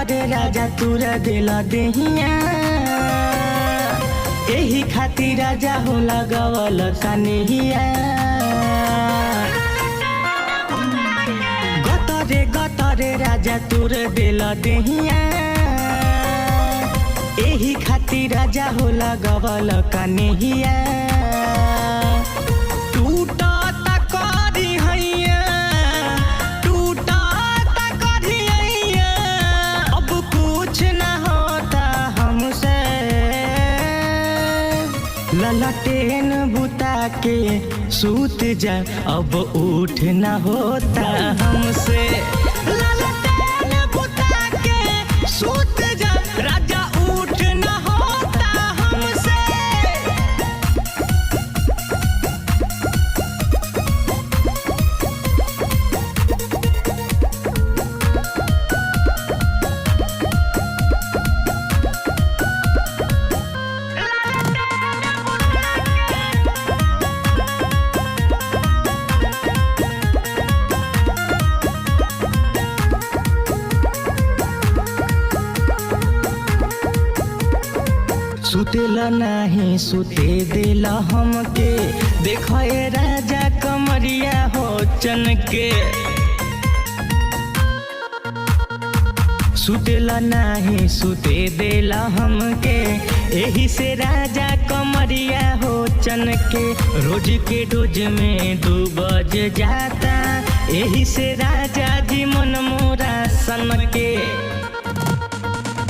गतरे राजा तुरा दिला देहिया एही खातिर राजा हो लगवल कन्हैया। गतरे राजा तुर दिला देहिया एही खातिर राजा हो लगवल कन्हैया। ललटेन बुता के सूत जा अब उठ न होता हमसे। ललटेन बुता के सूत जा राजा उठ न होता हमसे। सुतेला नहीं सुते देला हमके देखए राजा कमरिया हो चनके। सुतेला नहीं सुते देला हमके एही से राजा कमरिया हो चनके। रोज के डोज में 2 बज जाता एही से राजा जी मन मोरा सनके।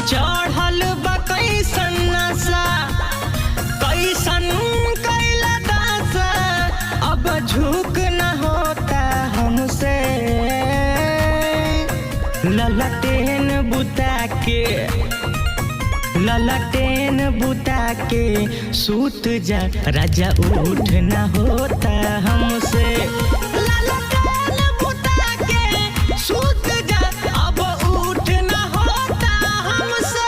चढ़ल बा कैसन नशा कैसन कैला दासा अब झुक न होता हमसे। ललटेन बुता के सूत जा राजा उठ न होता हमसे। ललटेन बुता के सूत जा अब उठ न होता हमसे।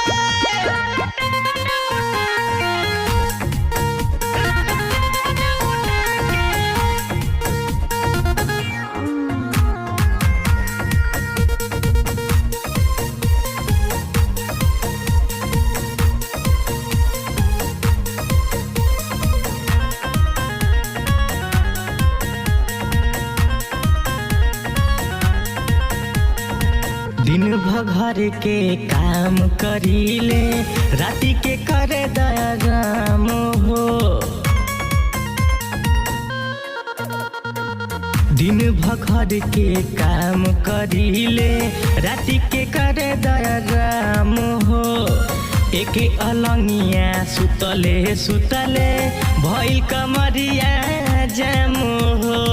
दिन भर के काम करीले राती के करे दयाराम हो। दिन भर के काम करीले राती के करे दयाराम हो। एक अलंगिया सुतले सुतले भइल कमरिया जाम हो।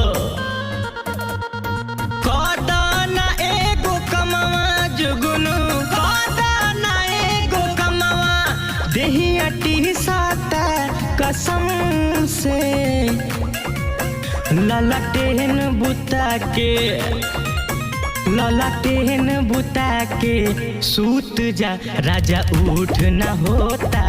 देहियाटी साता कसम से ललटेन बुता के सूत जा राजा उठ न होता